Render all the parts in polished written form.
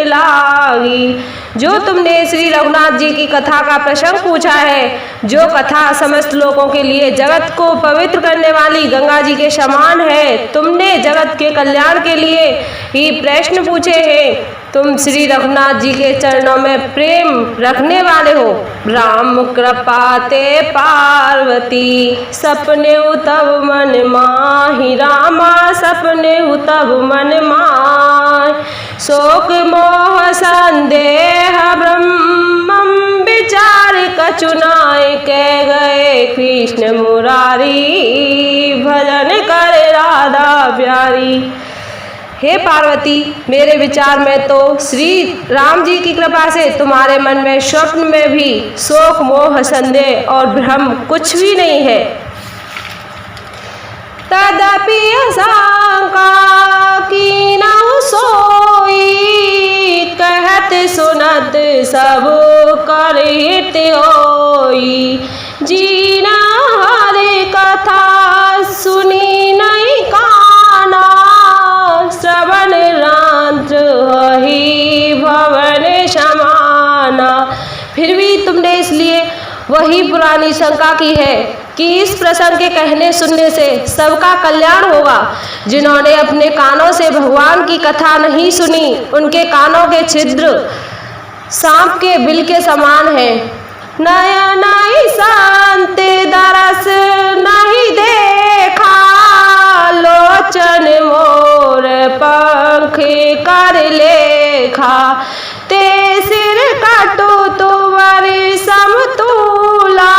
लागी। जो तुमने श्री रघुनाथ जी की कथा का प्रसंग पूछा है, जो कथा समस्त लोगों के लिए जगत को पवित्र करने वाली गंगा जी के समान है, तुमने जगत के कल्याण के लिए ही प्रश्न पूछे हैं। तुम श्री रघुनाथ जी के चरणों में प्रेम रखने वाले हो। राम कृपा ते पार्वती सपने तब मन माहि, रामा सपने तब मन माहि। शोक मोह संदेह ब्रह्मम विचार कचुनाय, कह गए कृष्ण मुरारी भजन कर राधा प्यारी। हे पार्वती, मेरे विचार में तो श्री राम जी की कृपा से तुम्हारे मन में स्वप्न में भी शोक मोह संदेह और भ्रम कुछ भी नहीं है। तदपि शंका कीनहु सोई, कहत सुनत सब कर हित होई। जीना हरि कथा सुनी नहीं काना, श्रवण रात्र ही भवन समाना। फिर भी तुमने इसलिए वही पुरानी शंका की है कि इस प्रसंग के कहने सुनने से सबका कल्याण होगा। जिन्होंने अपने कानों से भगवान की कथा नहीं सुनी, उनके कानों के छिद्र सांप के बिल के समान है। नयन संत दरस नहीं देखा, लोचन मोर पंख कर लेखा। ते सिर कटु तुवरि समतूला,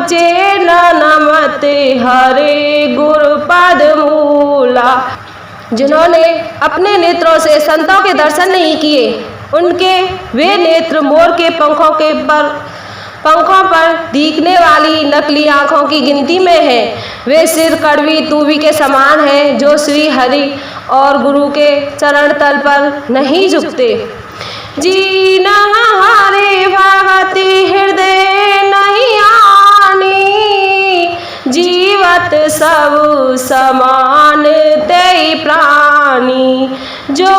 जे नमत हरे गुरुपद मूला। जिन्होंने अपने नेत्रों से संतों के दर्शन नहीं किए, उनके वे नेत्र मोर के पंखों पर दिखने वाली नकली आंखों की गिनती में है। वे सिर कड़वी तूवी के समान हैं, जो श्री हरि और गुरु के चरण तल पर नहीं झुकते। जीन हरे भगति हृदय नहीं आनी, जीवत सब समान ते प्राणी। जो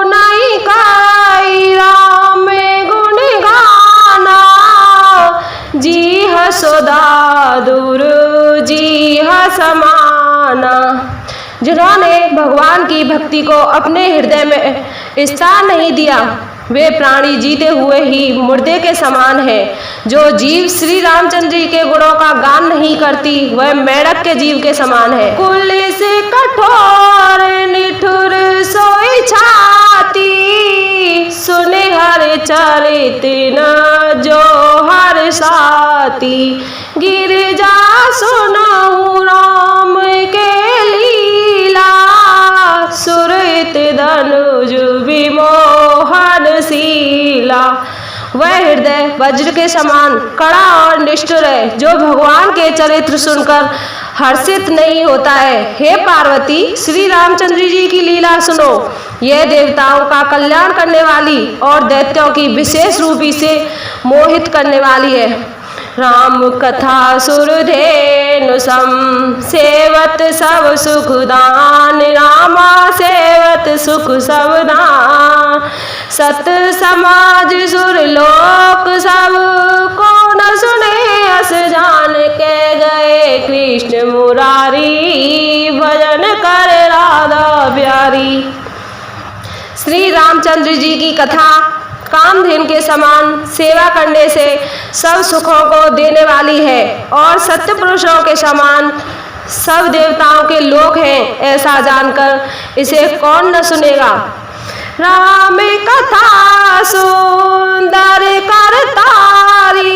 नहीं काई राम गुण गाना, जी हसोदा दूर जी समाना। जिन्होंने भगवान की भक्ति को अपने हृदय में स्थान नहीं दिया, वे प्राणी जीते हुए ही मुर्दे के समान है। जो जीव श्री रामचंद्र जी के गुणों का गान नहीं करती, वह मेढक के जीव के समान है। कुल से कठोर निठुर सोई छाती, सुने हर चरित न जो हर साथी। गिरजा सुनहु राम के लीला, सुरत धनुज विमोहन शीला। वह हृदय वज्र के समान कड़ा और निष्ठुर है, जो भगवान के चरित्र सुनकर हर्षित नहीं होता है। हे पार्वती, श्री रामचंद्र जी की लीला सुनो। यह देवताओं का कल्याण करने वाली और दैत्यों की विशेष रूपी से मोहित करने वाली है। राम कथा सुरधेनु सम, सेवत सब सुख दान, रामा सेवत सुख सब दान। सत समाज सुर लोक सब को न सुने, अस जान के गए कृष्ण मुरारी भजन कर राधा प्यारी। श्री रामचंद्र जी की कथा कामधेनु के समान सेवा करने से सब सुखों को देने वाली है और सत्य पुरुषों के समान सब देवताओं के लोक हैं। ऐसा जानकर इसे कौन न सुनेगा। राम कथा सुंदर करतारी,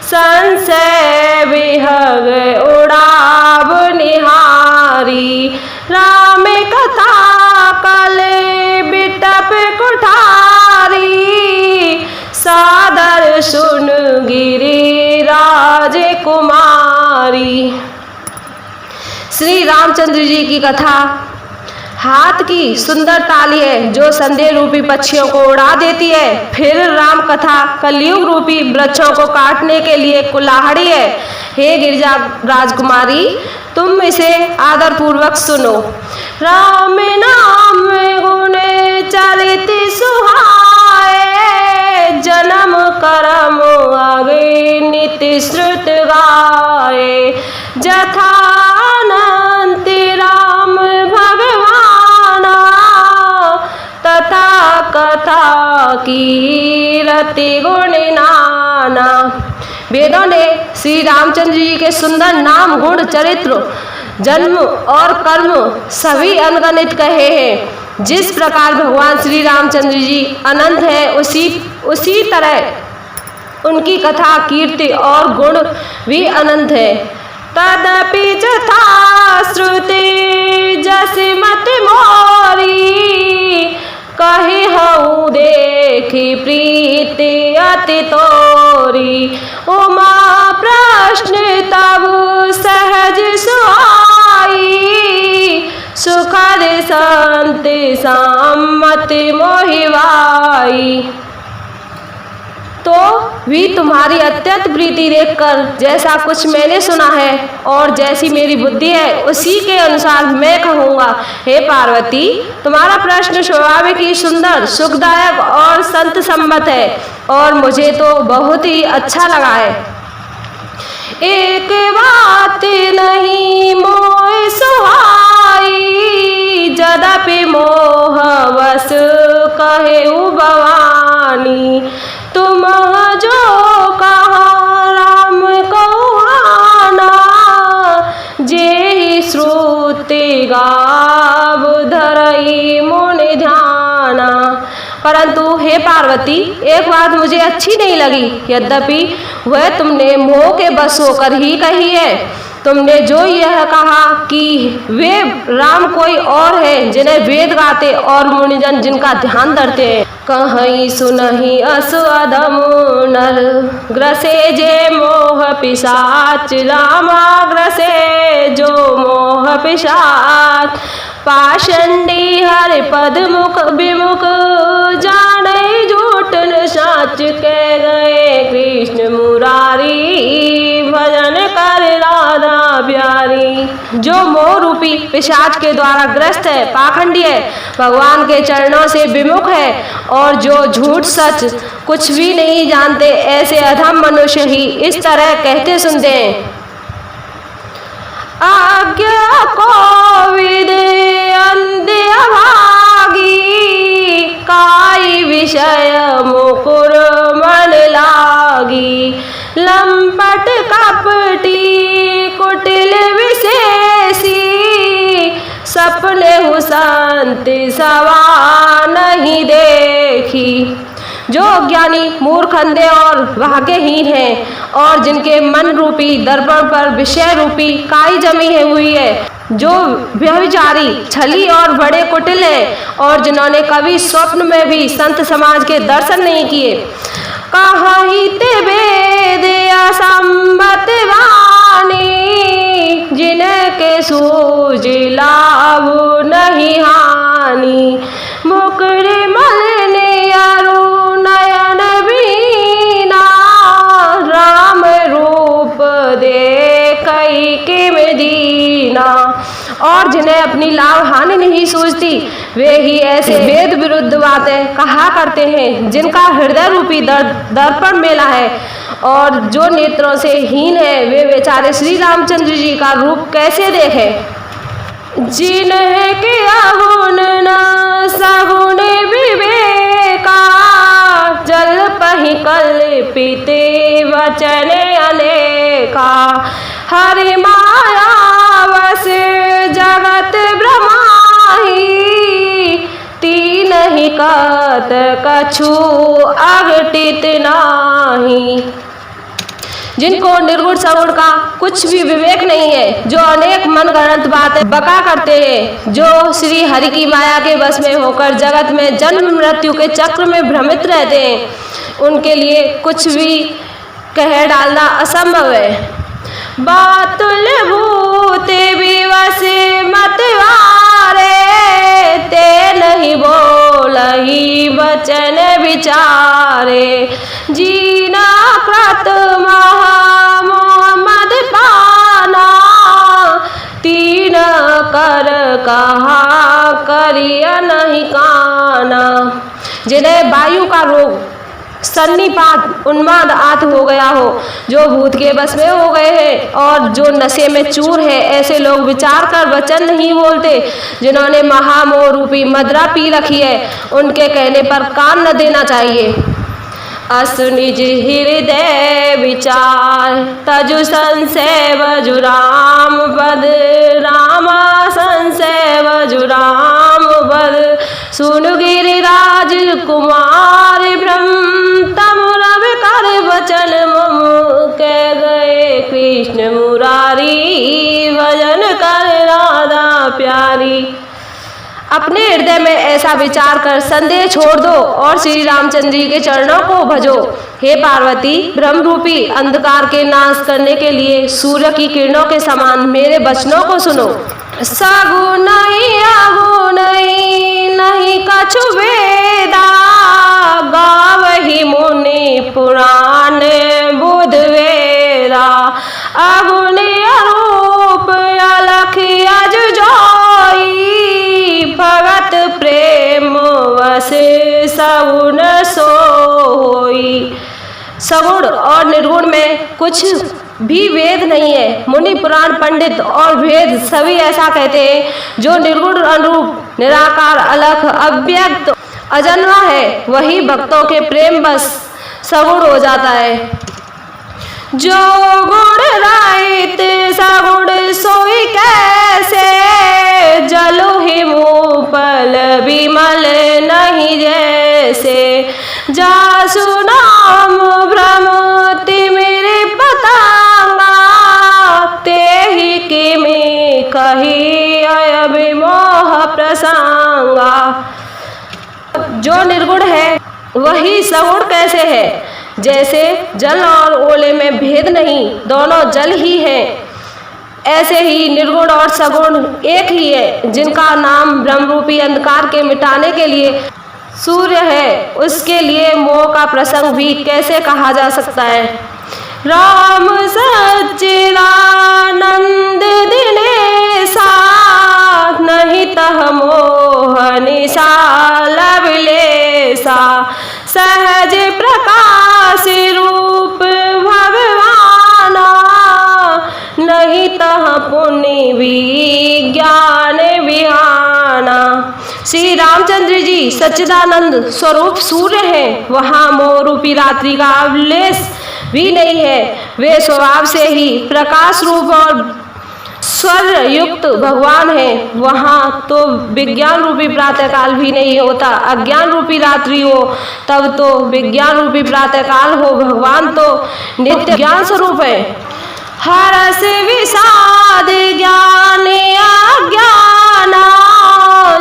संशय विहग उड़ाव निहारी। राम कथा कल बिटप कुठारी, सादर सुन गिरी राजकुमारी। श्री रामचंद्र जी की कथा हाथ की सुंदर ताली है, जो संदेह रूपी पक्षियों को उड़ा देती है। फिर राम कथा कलयुग रूपी वृक्षों को काटने के लिए कुल्हाड़ी है। हे गिरिजा राजकुमारी, तुम इसे आदर पूर्वक सुनो। राम नाम गुण चरित सुहाए, जन्म कर्म आगे नित्य श्रुत गाए। जथानंत राम भगवाना, तथा कथा कीरति गुण नाना। वेदों ने श्री रामचंद्र जी के सुंदर नाम, गुण, चरित्र, जन्म और कर्म सभी अनगणित कहे हैं। जिस प्रकार भगवान श्री रामचंद्र जी अनंत है, उसी तरह उनकी कथा, कीर्ति और गुण भी अनंत है। तदपि जथा श्रुति जसि मत मोरी, कहे हूँ देखी प्रीति अति तोरी। उमा प्रश्न तब सहज सुहाई, सुखद संत सम्मति मोहिवाई। तो भी तुम्हारी अत्यंत प्रीति देखकर जैसा कुछ मैंने सुना है और जैसी मेरी बुद्धि है, उसी के अनुसार मैं कहूँगा। हे पार्वती, तुम्हारा प्रश्न स्वाभाविक ही सुंदर, सुखदायक और संत सम्मत है और मुझे तो बहुत ही अच्छा लगा है। एक बात नहीं मोह सुहाई, जदपि मोह वश कहे भवानी। तुम जो कहा राम कहुआना, जे श्रुति गाव धरई मुनि ध्याना। परंतु हे पार्वती, एक बात मुझे अच्छी नहीं लगी, यद्यपि वह तुमने मोह के बस होकर ही कही है। तुमने जो यह कहा कि वे राम कोई और है जिन्हें वेद गाते और मुनिजन जिनका ध्यान धरते हैं। कहीं सुनहि अस अधम नर, ग्रसे जे मोह पिशाच। रामा ग्रसे जो मोह पिशाच, पाषंडी हरि पद मुख विमुख। जाने झूठन साच कह गए कृष्ण मुरारी, भजन कर राधा प्यारी। जो मोह रूपी पिशाच के द्वारा ग्रस्त है, पाखंडी है, भगवान के चरणों से विमुख है और जो झूठ सच कुछ भी नहीं जानते, ऐसे अधम मनुष्य ही इस तरह कहते सुनते हैं। आज्ञा कोविद अंधे अभागी, काई विषय मुकुर मन लागी। लंपट कपटी कुटिल विशेषी, सपने हु संत सवा नहीं देखी। जो ज्ञानी मूर्ख, अंधे और भाग्यहीन हैं और जिनके मन रूपी दर्पण पर विषय रूपी काई जमी हुई है, जो व्यभिचारी, छली और बड़े कुटिल हैं और जिन्होंने कभी स्वप्न में भी संत समाज के दर्शन नहीं किए। कहिते वेद असंबत वाणी, जिनके सूझ लाभ नहीं हानि। मुकुर मलिन अरु नयन बीना, राम रूप देखई किम दीना। और जिन्हें अपनी लाभ हानि नहीं सूझती, वे ही ऐसे वेद विरुद्ध बातें कहा करते हैं, जिनका हृदय रूपी दर्पण मेला है और जो नेत्रों से हीन है, वे बेचारे श्री रामचंद्र जी का रूप कैसे देखे। जिन्हें के अगुण न सगुण विवेका, जल पहि कल्पिते वचन अनेका। हरि माया वश जगत ब्रह्माही, तीन ही कत कछु अघटित नाही। जिनको निर्गुण सगुण का कुछ भी विवेक नहीं है, जो अनेक मनगढ़ंत बातें बका करते हैं, जो श्री हरि की माया के बस में होकर जगत में जन्म मृत्यु के चक्र में भ्रमित रहते हैं, उनके लिए कुछ भी कह डालना असंभव है। बातुल भूते विवश मतवारे, ते नहीं बोलहि वचन विचारे। जीना कृत महा मोहम्मद पाना, तीन कर कहा करिया नहीं काना। जिन्हें वायु का रोग, सन्निपात, उन्माद आदि हो गया हो, जो भूत के बस में हो गए हैं और जो नशे में चूर है, ऐसे लोग विचार कर वचन नहीं बोलते। जिन्होंने महामोह रूपी मदिरा पी रखी है, उनके कहने पर कान न देना चाहिए। अस निज हृदय विचार तजु संशय बजु राम पद, रामा संशय बजु राम पद। सुनु गिरिराज कुमार ब्रह्म तम रव कर वचन मम, कह गए कृष्ण मुरारी भजन कर राधा प्यारी। अपने हृदय में ऐसा विचार कर संदेह छोड़ दो और श्री रामचंद्र जी के चरणों को भजो। हे पार्वती, ब्रह्म रूपी अंधकार के नाश करने के लिए सूर्य की किरणों के समान मेरे वचनों को सुनो। सगुन अगुन नहीं कछु वेदा, गावहि मुनि पुराण बुध वेदा। अगुन अरूप अलख अज जोई, भगत प्रेम वस सगुन सोई। सगुण और निर्गुण में कुछ भी भेद नहीं है। मुनि पुराण पंडित और भेद सभी ऐसा कहते हैं। जो निर्गुण अनुरूप निराकार अलख अव्यक्त अजन्मा है, वही भक्तों के प्रेम बस सगुण हो जाता है। जो गुण रहित सगुण सोई कैसे, जलु हिमु पल विमल नहीं जैसे। जासु नाम भ्रमति मेरे पतांगा, तेहि किमि कही अय विमोह प्रसंगा। जो निर्गुण है वही सगुण कैसे है, जैसे जल और ओले में भेद नहीं, दोनों जल ही हैं। ऐसे ही निर्गुण और सगुण एक ही है। जिनका नाम ब्रह्मरूपी अंधकार के मिटाने के लिए सूर्य है, उसके लिए मोह का प्रसंग भी कैसे कहा जा सकता है। राम सच्चिदानंद दिनेशा, नहीं तह मोह निशा लवलेशा। सहज प्रकाश रूप भगवाना, नहीं तह पुण्य विज्ञान विहाना। श्री रामचंद्र जी सच्चिदानंद स्वरूप सूर्य हैं। वहाँ मोह रूपी रात्रि का अवलेश भी नहीं है। वे स्वभाव से ही प्रकाश रूप और स्वर युक्त भगवान है। वहाँ तो विज्ञान रूपी प्रातःकाल भी नहीं होता। अज्ञान रूपी रात्रि हो तब तो विज्ञान रूपी प्रातःकाल हो। भगवान तो नित्य ज्ञान स्वरूप है। हरस विषाद ज्ञान अज्ञान,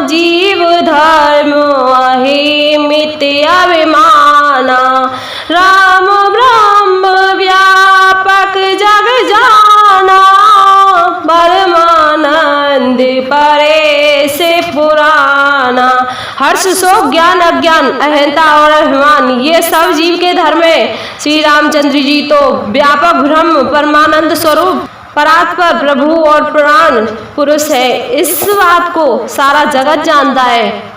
जीव धर्म अहिमित अभिमाना। राम ब्रह्म व्यापक जग जाना, परमानंद परे से पुराना। हर्ष शोक ज्ञान अज्ञान अहंता और अभिमान, ये सब जीव के धर्म है। श्री रामचंद्र जी तो व्यापक ब्रह्म परमानंद स्वरूप परात्पर प्रभु और पुराण पुरुष है। इस बात को सारा जगत जानता है।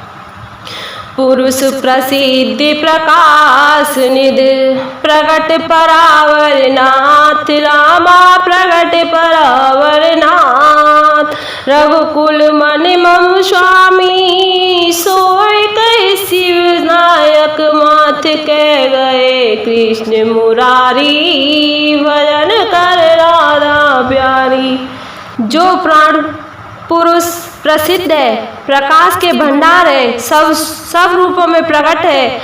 पुरुष प्रसिद्ध प्रकाश निधि, प्रगट परावर नाथ। रामा प्रगट परावर नाथ, रघुकुल मनि मम स्वामी। सोय कह शिव नायक माथ, कह गए कृष्ण मुरारी भजन कर राधा प्यारी। जो प्राण पुरुष प्रसिद्ध है, प्रकाश के भंडार है, सब रूपों में प्रकट है,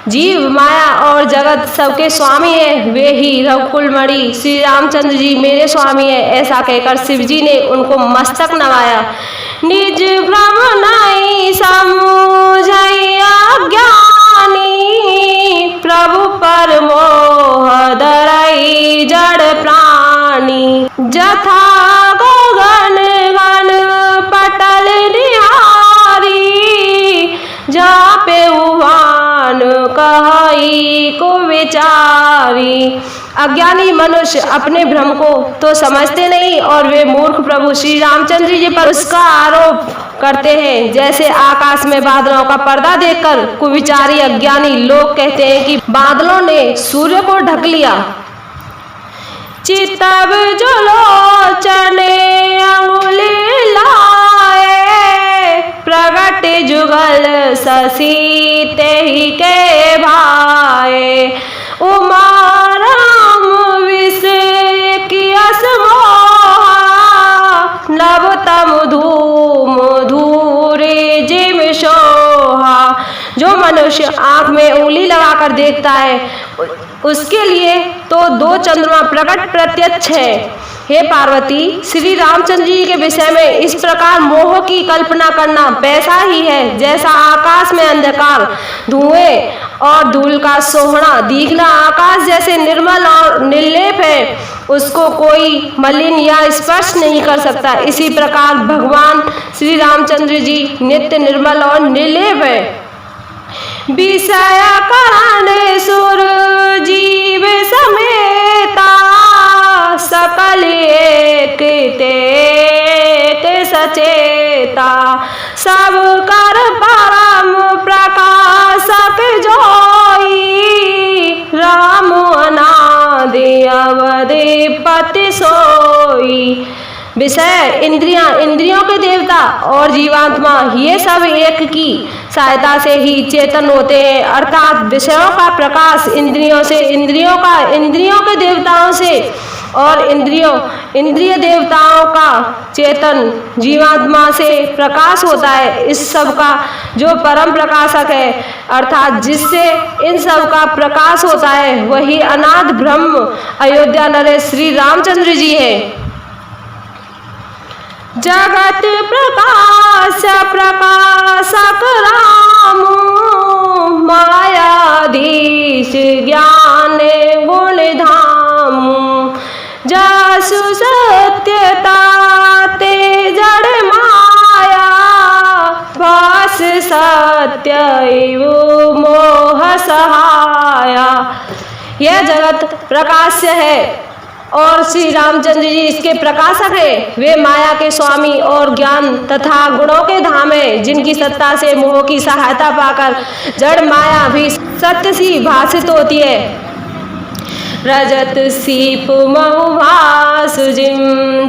जीव माया और जगत सबके स्वामी है, वे ही रघुकुल मणि श्री रामचंद्र जी मेरे स्वामी है। ऐसा कहकर शिव जी ने उनको मस्तक नवाया। निज भ्रम नहीं समुझैया ज्ञानी, प्रभु पर मोह धरई जड़ प्राणी। जथा गगन गण पटल निहारी, जा पे उवान कहाई को विचारी। अज्ञानी मनुष्य अपने भ्रम को तो समझते नहीं और वे मूर्ख प्रभु श्री रामचंद्र जी पर उसका आरोप करते हैं। जैसे आकाश में बादलों का पर्दा देखकर कुविचारी अज्ञानी लोग कहते हैं कि बादलों ने सूर्य को ढक लिया। चितब जो लोचने अंगुली लाए, प्रगट जुगल शशि तेहि के भाए। उमा राम विष कियस मोहा, नभ तमधु मधुरे जिम सोहा। जो मनुष्य आंख में उंगली लगाकर देखता है उसके लिए तो दो चंद्रमा प्रकट प्रत्यक्ष है। हे पार्वती, श्री रामचंद्र जी के विषय में इस प्रकार मोह की कल्पना करना वैसा ही है जैसा आकाश में अंधकार, धुएं और धूल का सोहना दिखना आकाश जैसे निर्मल और निर्लेप है, उसको कोई मलिन या स्पर्श नहीं कर सकता। इसी प्रकार भगवान श्री रामचंद्र जी नित्य निर्मल और निर्लेप है। विषय कारण सुर जीव समेता, सकल एक ते सचेता। सब कर परम प्रकाशक जोई, राम अनादि अवधि पति सोई। विषय इंद्रियां, इंद्रियों के देवता और जीवात्मा ये सब एक की सहायता से ही चेतन होते हैं। अर्थात विषयों का प्रकाश इंद्रियों से, इंद्रियों का इंद्रियों के देवताओं से और इंद्रिय देवताओं का चेतन जीवात्मा से प्रकाश होता है। इस सब का जो परम प्रकाशक है अर्थात जिससे इन सब का प्रकाश होता है वही अनाद ब्रह्म अयोध्या नरेश श्री रामचंद्र जी है। जगत प्रकाश प्रकाशक राम, मायाधीश ज्ञान गुण धाम। जसु सत्यता ते जड़ माया, भास सत्य मोह सहाया। यह जगत प्रकाश्य है और श्री रामचंद्र जी इसके प्रकाशक है। वे माया के स्वामी और ज्ञान तथा गुणों के धाम है, जिनकी सत्ता से मोह की सहायता पाकर जड़ माया भी सत्य सी भाषित होती है। रजत सीप महुभासु जिम,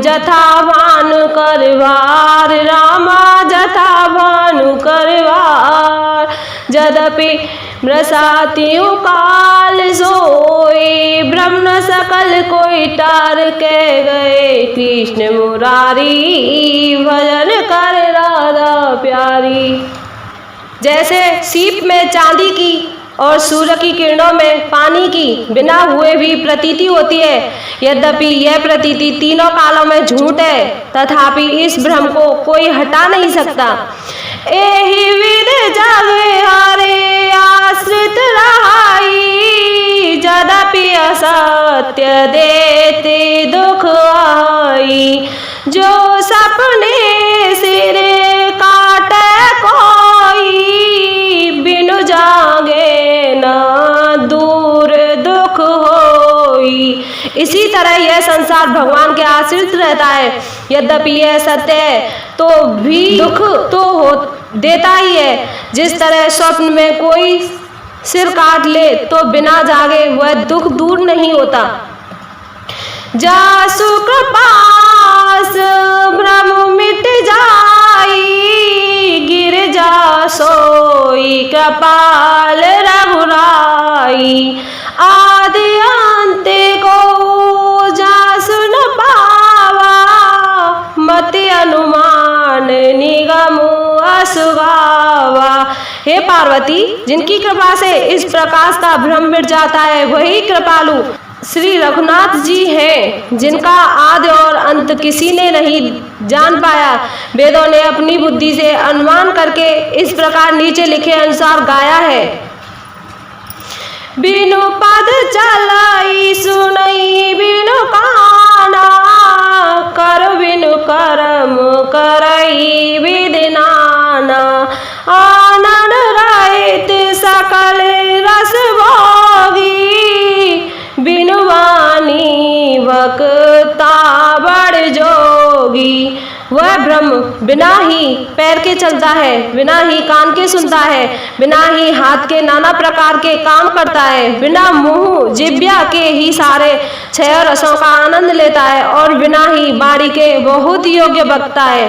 जथा भानु करवार, रामा जथा भानु करवार। यद्यपि मृषातियु काल सोई, ब्रह्म सकल कोई टार के गए। कृष्ण मुरारी भजन कर राधा प्यारी। जैसे सीप में चांदी की और सूर्य की किरणों में पानी की बिना हुए भी प्रतीति होती है। यद्यपि यह प्रतीति तीनों कालों में झूठ है, तथापि इस भ्रम को कोई हटा नहीं सकता। एहि विद जग हरे आश्रित रहाई, यद्यपि असत्य देते दुख आई। जो सपने सिर काटे कोई, बिनु जागे न दूर दुख होई। इसी तरह यह संसार भगवान के आश्रित रहता है। यद्यपि यह सत्य है तो भी दुख तो हो देता ही है। जिस तरह स्वप्न में कोई सिर काट ले तो बिना जागे वह दुख दूर नहीं होता। जासु कृपास भ्रम मिट जाई, गिर जा सोई कृपाल रघुराई। आदि अंत को जासु न पावा, मति अनुमान निगम असुगावा। हे पार्वती, जिनकी कृपा से इस प्रकाश का भ्रम मिट जाता है वही कृपालु श्री रघुनाथ जी हैं, जिनका आदि और अंत किसी ने नहीं जान पाया। वेदों ने अपनी बुद्धि से अनुमान करके इस प्रकार नीचे लिखे अनुसार गाया है। बिनु पद चलाई सुनई बिनु काना, कर बिनु कर्म करई विधि नाना। आनंद रहित सकल रस बिना ही पैर के चलता है, बिना ही कान के सुनता है, बिना ही हाथ के नाना प्रकार के काम करता है, बिना मुंह जिह्वा के ही सारे छह रसों का आनंद लेता है और बिना ही वाणी के बहुत योग्य बकता है।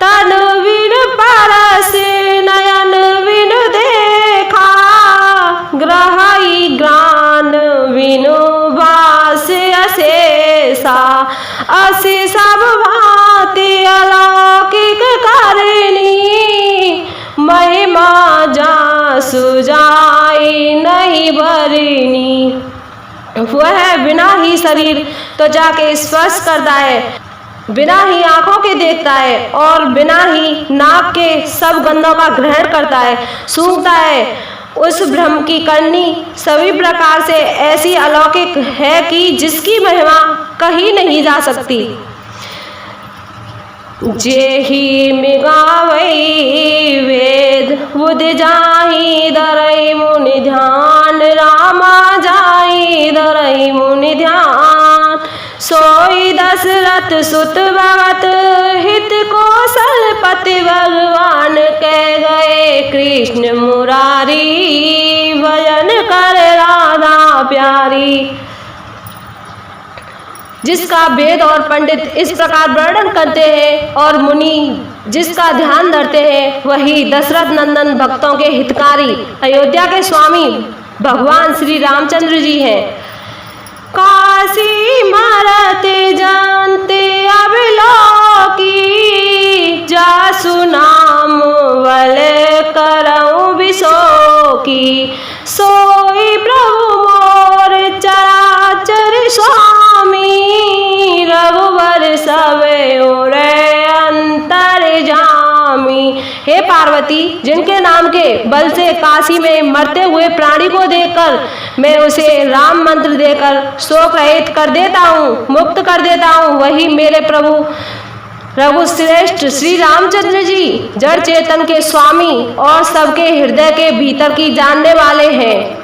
तन बिन परस नयन बिन देखा, ग्रहाई ज्ञान बिनु वास अशेषा, असी सब भांति अलौकिक करनी, महिमा जासु जाई नहीं भरनी। वह बिना ही शरीर त्वचा के स्पर्श करता है, बिना ही आंखों के देखता है और बिना ही नाक के सब गंधों का ग्रहण करता है, सूंघता है। उस ब्रह्म की करनी सभी प्रकार से ऐसी अलौकिक है कि जिसकी महिमा कही नहीं जा सकती। जेहि मिगावई वेद बुध जाहि धरई मुनि ध्यान, रामा जाहि धरई मुनि ध्यान, सोई दशरथ सुत भगत हित कौशलपति, भगवान कह गए कृष्ण मुरारी, भजन कर राधा प्यारी। जिसका वेद और पंडित इस प्रकार वर्णन करते हैं और मुनि जिसका ध्यान धरते हैं, वही दशरथ नंदन भक्तों के हितकारी अयोध्या के स्वामी भगवान श्री रामचंद्र जी हैं। काशी मरते जानते अभिलोकी, जासु नाम वल करऊं विशोकी, सोई प्रभु मोर चराचर स्वामी, रघुवर सवे ओरे अंतर जामी। हे पार्वती, जिनके नाम के बल से काशी में मरते हुए प्राणी को देखकर मैं उसे राम मंत्र देकर शोक रहित कर देता हूँ, मुक्त कर देता हूँ, वही मेरे प्रभु रघुश्रेष्ठ श्री रामचंद्र जी जड़ चेतन के स्वामी और सबके हृदय के भीतर की जानने वाले हैं।